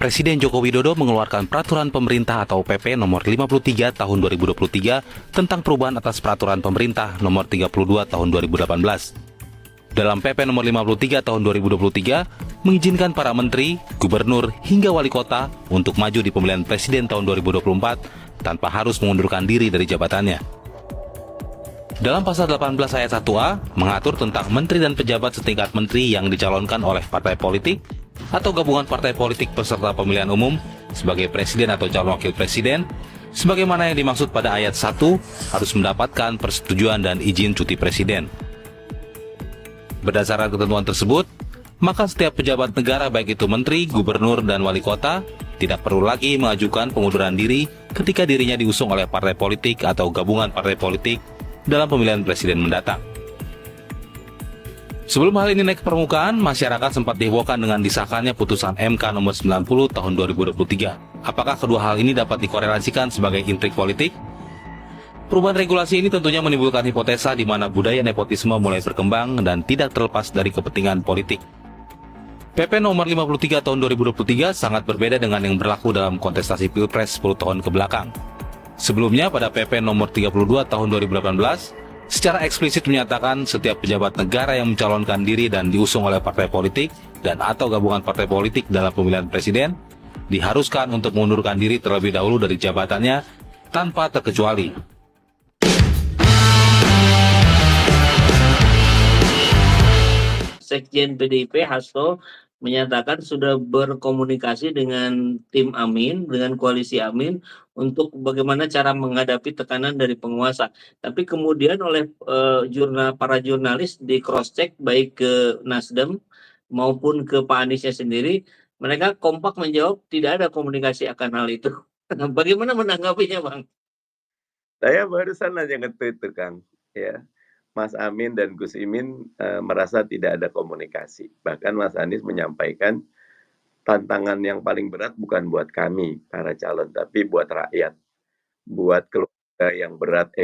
Presiden Joko Widodo mengeluarkan Peraturan Pemerintah atau PP Nomor 53 Tahun 2023 tentang perubahan atas Peraturan Pemerintah Nomor 32 Tahun 2018. Dalam PP Nomor 53 Tahun 2023 mengizinkan para menteri, gubernur, hingga wali kota untuk maju di pemilihan presiden tahun 2024 tanpa harus mengundurkan diri dari jabatannya. Dalam pasal 18 ayat 1A mengatur tentang menteri dan pejabat setingkat menteri yang dicalonkan oleh partai politik atau gabungan partai politik peserta pemilihan umum sebagai presiden atau calon wakil presiden, sebagaimana yang dimaksud pada ayat 1 harus mendapatkan persetujuan dan izin cuti presiden. Berdasarkan ketentuan tersebut, maka setiap pejabat negara baik itu menteri, gubernur, dan wali kota tidak perlu lagi mengajukan pengunduran diri ketika dirinya diusung oleh partai politik atau gabungan partai politik dalam pemilihan presiden mendatang. Sebelum hal ini naik ke permukaan, masyarakat sempat dihebohkan dengan disahkannya putusan MK nomor 90 tahun 2023. Apakah kedua hal ini dapat dikorelasikan sebagai intrik politik? Perubahan regulasi ini tentunya menimbulkan hipotesa di mana budaya nepotisme mulai berkembang dan tidak terlepas dari kepentingan politik. PP nomor 53 tahun 2023 sangat berbeda dengan yang berlaku dalam kontestasi Pilpres 10 tahun ke belakang. Sebelumnya pada PP nomor 32 tahun 2018, secara eksplisit menyatakan setiap pejabat negara yang mencalonkan diri dan diusung oleh partai politik dan atau gabungan partai politik dalam pemilihan presiden diharuskan untuk mengundurkan diri terlebih dahulu dari jabatannya tanpa terkecuali. Sekjen PDIP Hasto menyatakan sudah berkomunikasi dengan tim Amin, dengan koalisi Amin untuk bagaimana cara menghadapi tekanan dari penguasa. Tapi kemudian oleh para jurnalis di cross check baik ke Nasdem maupun ke Pak Aniesnya sendiri, mereka kompak menjawab tidak ada komunikasi akan hal itu. Bagaimana menanggapinya, Bang? Saya barusan aja nge-tweet tuh, Kang, ya. Mas Amin dan Gus Imin merasa tidak ada komunikasi. Bahkan Mas Anies menyampaikan tantangan yang paling berat bukan buat kami, para calon, tapi buat rakyat. Buat keluarga yang berat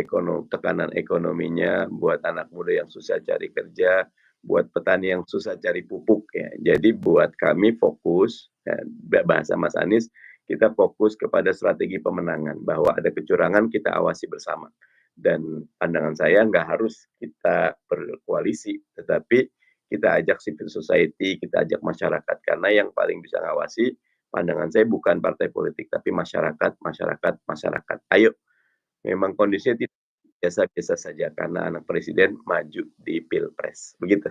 tekanan ekonominya, buat anak muda yang susah cari kerja, buat petani yang susah cari pupuk. Ya. Jadi buat kami fokus, bahasa Mas Anies, kita fokus kepada strategi pemenangan. Bahwa ada kecurangan kita awasi bersama. Dan pandangan saya nggak harus kita berkoalisi, tetapi kita ajak civil society, kita ajak masyarakat. Karena yang paling bisa ngawasi, pandangan saya bukan partai politik, tapi masyarakat. Ayo, memang kondisinya tidak biasa-biasa saja, karena anak presiden maju di Pilpres. Begitu.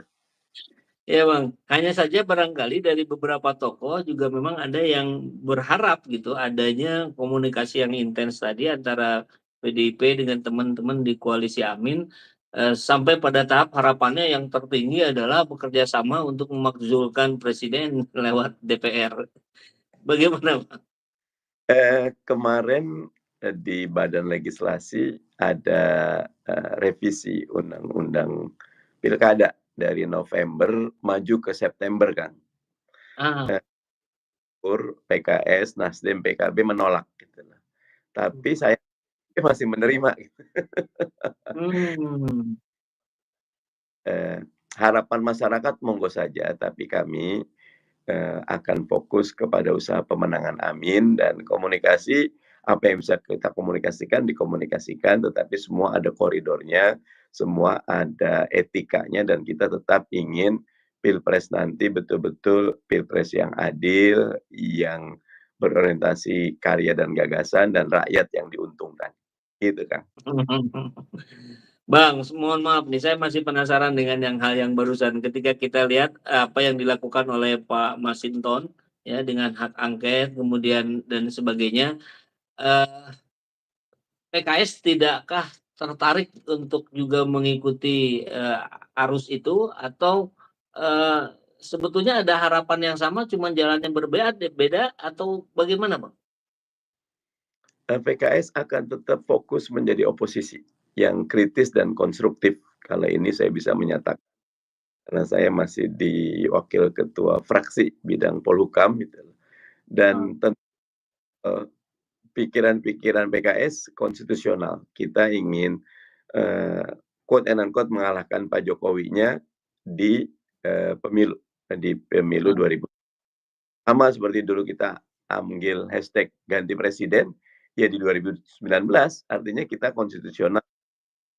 Ya Bang, hanya saja barangkali dari beberapa tokoh juga memang ada yang berharap gitu adanya komunikasi yang intens tadi antara PDIP dengan teman-teman di koalisi Amin sampai pada tahap harapannya yang tertinggi adalah bekerja sama untuk memakzulkan presiden lewat DPR. Bagaimana Bang? Kemarin di Badan Legislasi ada revisi undang-undang pilkada dari November maju ke September, kan. PKS, Nasdem, PKB menolak gitu. Tapi saya masih menerima. Harapan masyarakat monggo saja, tapi kami akan fokus kepada usaha pemenangan Amin, dan komunikasi apa yang bisa kita komunikasikan dikomunikasikan, tetapi semua ada koridornya, semua ada etikanya, dan kita tetap ingin Pilpres nanti betul-betul Pilpres yang adil, yang berorientasi karya dan gagasan, dan rakyat yang diuntungkan. Gitu, Kang. Bang, mohon maaf nih, saya masih penasaran dengan hal yang barusan. Ketika kita lihat apa yang dilakukan oleh Pak Masinton, ya dengan hak angket, kemudian dan sebagainya, PKS tidakkah tertarik untuk juga mengikuti arus itu, atau sebetulnya ada harapan yang sama, cuma jalan yang berbeda, atau bagaimana, Bang? PKS akan tetap fokus menjadi oposisi yang kritis dan konstruktif. Kalau ini saya bisa menyatakan, karena saya masih di wakil ketua fraksi bidang Polhukam gitu. Dan pikiran PKS konstitusional. Kita ingin quote and unquote mengalahkan Pak Jokowinya di pemilu 2000. Sama seperti dulu kita ambil hashtag ganti presiden, ya di 2019 artinya kita konstitusional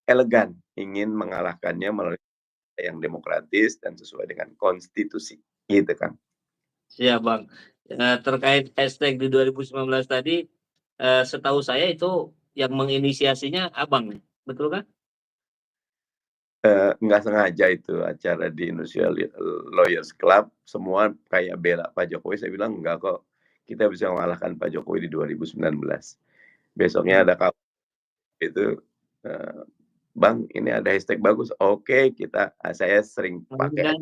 elegan ingin mengalahkannya melalui yang demokratis dan sesuai dengan konstitusi, gitu kan. Siap Bang. Terkait hashtag di 2019 tadi, setahu saya itu yang menginisiasinya Abang nih, betul kan? Nggak sengaja itu acara di Indonesia Lawyers Club, semua kayak bela Pak Jokowi, saya bilang, "Enggak kok, kita bisa mengalahkan Pak Jokowi di 2019." Besoknya Hmm. ada kabar itu, eee, "Bang, ini ada hashtag bagus." Oke, saya sering pakai. Kan?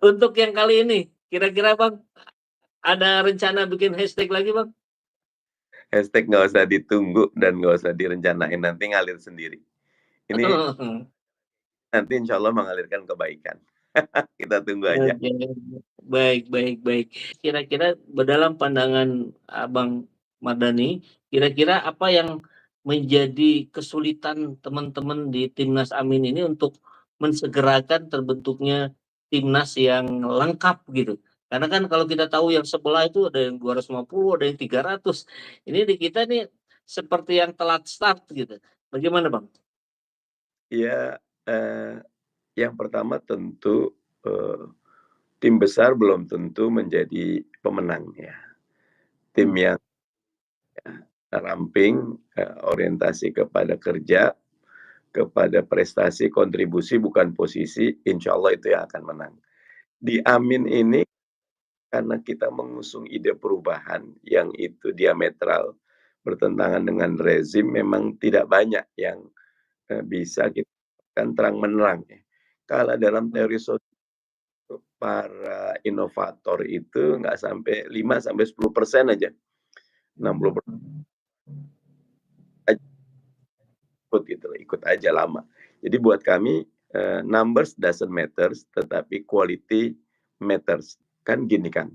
Untuk yang kali ini, kira-kira Bang, ada rencana bikin hashtag lagi Bang? Hashtag nggak usah ditunggu dan nggak usah direncanain, nanti ngalir sendiri. Ini nanti insya Allah mengalirkan kebaikan. Kita tunggu aja. Oke, baik baik baik. Kira-kira dalam pandangan Abang Mardhani, kira-kira apa yang menjadi kesulitan teman-teman di Timnas Amin ini untuk mensegerakan terbentuknya timnas yang lengkap gitu? Karena kan kalau kita tahu yang sebelah itu ada yang 250, ada yang 300. Ini di kita nih seperti yang telat start gitu. Bagaimana Bang? Ya, yang pertama tentu, tim besar belum tentu menjadi pemenang ya. Tim Hmm. yang ramping, orientasi kepada kerja, kepada prestasi, kontribusi bukan posisi, insya Allah itu yang akan menang. Di Amin ini karena kita mengusung ide perubahan yang itu diametral bertentangan dengan rezim, memang tidak banyak yang, bisa kita kan terang-menerang ya. Kalau dalam Hmm. teori para inovator itu nggak sampai 5-10% aja, 60% aja ikut gitu, ikut aja lama. Jadi buat kami, numbers doesn't matters, tetapi quality matters. Kan gini kan,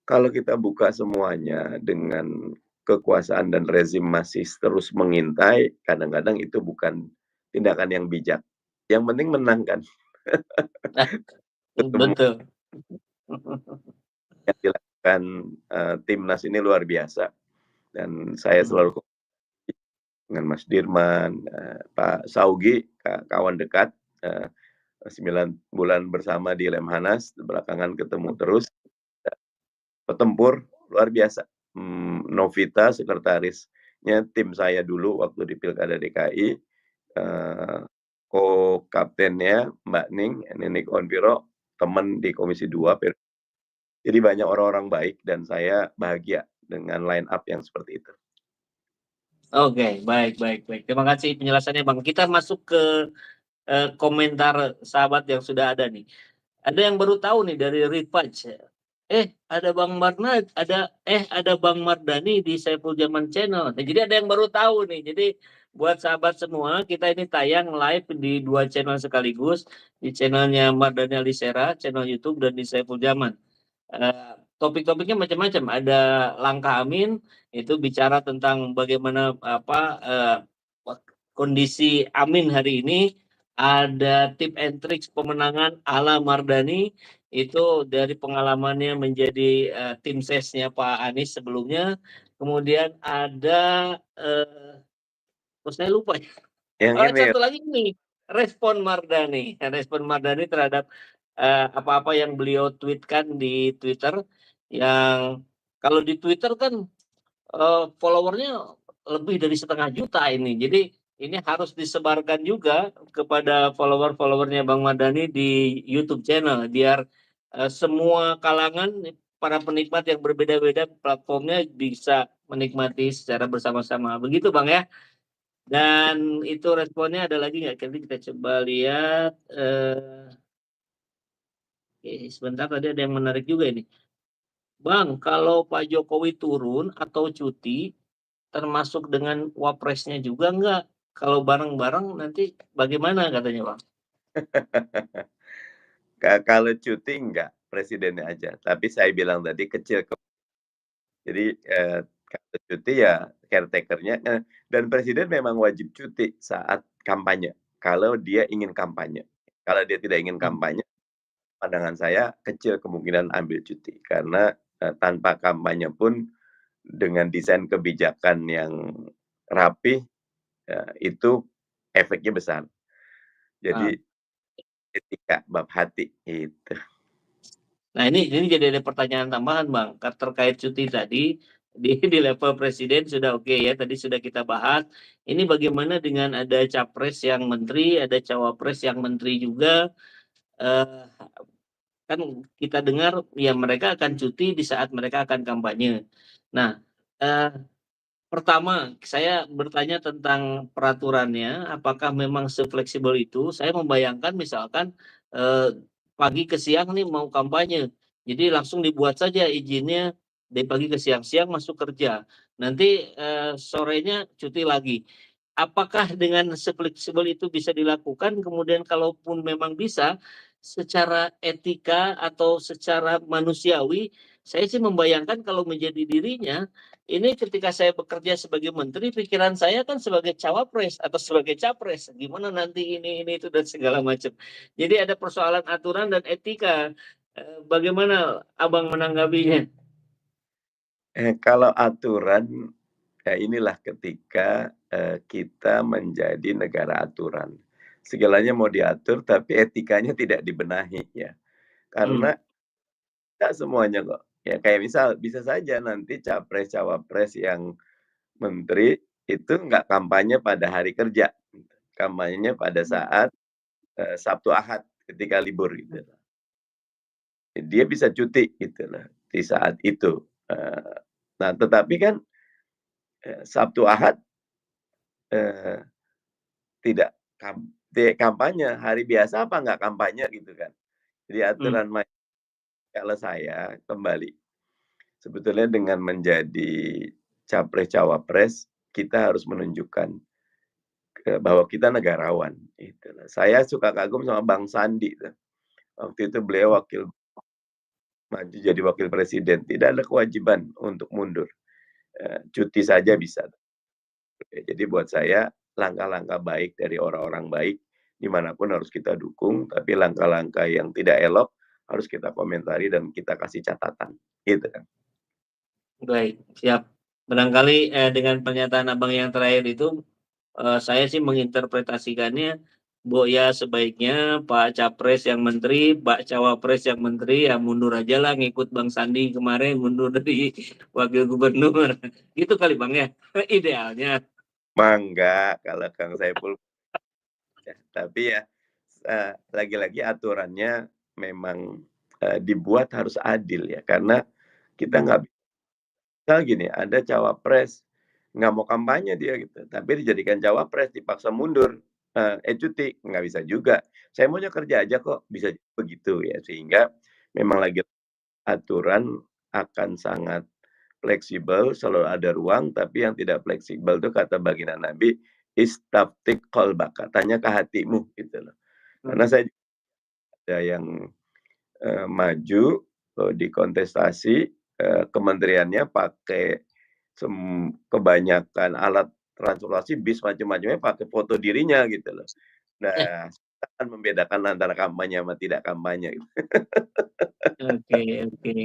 kalau kita buka semuanya dengan kekuasaan dan rezim masih terus mengintai, kadang-kadang itu bukan tindakan yang bijak. Yang penting menang kan. Ketemu Betul. yang dilakukan, timnas ini luar biasa dan saya Hmm. selalu dengan Mas Dirman, Pak Saugi, kawan dekat, 9 bulan bersama di Lemhanas, belakangan ketemu terus, petempur luar biasa. Novita sekretarisnya tim saya dulu waktu di Pilkada DKI, co-kaptennya Mbak Nining Onviro, teman di Komisi 2. Jadi banyak orang-orang baik dan saya bahagia dengan line up yang seperti itu. Oke, baik baik baik. Terima kasih penjelasannya Bang. Kita masuk ke, komentar sahabat yang sudah ada nih. Ada yang baru tahu nih dari Rifaj, ada Bang Mardhani di Saiful Jaman Channel. Nah, jadi ada yang baru tahu nih. Jadi buat sahabat semua, kita ini tayang live di 2 channel sekaligus, di channelnya Mardhani Alisera, channel YouTube dan di Saiful Jaman. Topik-topiknya macam-macam, ada langkah Amin, itu bicara tentang bagaimana kondisi Amin hari ini, ada tip and tricks pemenangan ala Mardhani, itu dari pengalamannya menjadi, tim sesnya Pak Anies sebelumnya, kemudian ada, kok saya lupa ya. Yang Oh, ini satu lagi nih, respon Mardhani terhadap, apa-apa yang beliau tweet-kan di Twitter, yang kalau di Twitter kan, follower-nya lebih dari 1,5 juta ini. Jadi ini harus disebarkan juga kepada follower-follower-nya Bang Mardhani di YouTube channel, biar, semua kalangan para penikmat yang berbeda-beda platformnya bisa menikmati secara bersama-sama. Begitu Bang ya? Dan itu responnya ada lagi nggak? Nanti kita coba lihat, sebentar, tadi ada yang menarik juga ini. Bang, kalau Pak Jokowi turun atau cuti, termasuk dengan wapresnya juga nggak? Kalau bareng-bareng nanti bagaimana katanya Bang? kalau cuti enggak, presidennya aja. Tapi saya bilang tadi kecil jadi, kalau cuti ya caretaker-nya, dan presiden memang wajib cuti saat kampanye, kalau dia ingin kampanye. Kalau dia tidak ingin Hmm. kampanye, pandangan saya kecil kemungkinan ambil cuti karena tanpa kampanye pun dengan desain kebijakan yang rapih itu efeknya besar. Jadi etika bab hati itu. Nah ini jadi ada pertanyaan tambahan Bang, terkait cuti tadi di level presiden sudah oke ya, tadi sudah kita bahas. Ini bagaimana dengan ada capres yang menteri, ada cawapres yang menteri juga, eh, kan kita dengar ya mereka akan cuti di saat mereka akan kampanye. Nah, eh, pertama saya bertanya tentang peraturannya, apakah memang sefleksibel itu? Saya membayangkan misalkan pagi ke siang nih mau kampanye, jadi langsung dibuat saja izinnya dari pagi ke siang masuk kerja, nanti sorenya cuti lagi. Apakah dengan sefleksibel itu bisa dilakukan? Kemudian kalaupun memang bisa, secara etika atau secara manusiawi, saya sih membayangkan kalau menjadi dirinya, ini ketika saya bekerja sebagai menteri, pikiran saya kan sebagai cawapres atau sebagai capres, gimana nanti ini itu dan segala macam. Jadi ada persoalan aturan dan etika. Bagaimana Abang menanggapinya? Kalau aturan, ya inilah ketika kita menjadi negara aturan. Segalanya mau diatur, tapi etikanya tidak dibenahi ya. Karena tidak semuanya kok. Ya kayak misal bisa saja nanti capres cawapres yang menteri itu nggak kampanye pada hari kerja, kampanyenya pada saat Sabtu Ahad ketika libur gitu. Dia bisa cuti gitu loh di saat itu. Nah tetapi kan Sabtu Ahad eh, tidak kampanye, hari biasa apa nggak kampanye gitu kan. Jadi aturan main kalau saya kembali, sebetulnya dengan menjadi capres-cawapres, kita harus menunjukkan bahwa kita negarawan. Gitu. Saya suka kagum sama Bang Sandi. Waktu itu beliau maju jadi wakil presiden, tidak ada kewajiban untuk mundur. Cuti saja bisa. Jadi buat saya langkah-langkah baik dari orang-orang baik dimanapun harus kita dukung, tapi langkah-langkah yang tidak elok harus kita komentari dan kita kasih catatan, gitu kan. Baik, siap. Barangkali dengan pernyataan Abang yang terakhir itu, saya sih menginterpretasikannya, ya sebaiknya Pak Capres yang menteri, Pak Cawapres yang menteri, ya mundur aja lah ngikut Bang Sandi kemarin mundur dari wakil gubernur. Gitu kali Bang ya, idealnya. Mangga kalau Kang Saiful, tapi ya lagi-lagi aturannya memang dibuat harus adil ya, karena kita nggak bisa gini, ada cawapres nggak mau kampanye dia gitu, tapi dijadikan cawapres dipaksa mundur, cuti nggak bisa juga. Saya maunya kerja aja kok, bisa begitu ya, sehingga memang lagi aturan akan sangat fleksibel, selalu ada ruang, tapi yang tidak fleksibel itu kata baginda Nabi, istaftik qalbaka, tanya ke hatimu gitu loh. Karena saya ada yang maju di kontestasi, kementeriannya pakai kebanyakan alat transportasi, bis macam-macamnya pakai foto dirinya gitu loh. Nah, akan membedakan antara kampanye sama tidak kampanye. Oke, oke.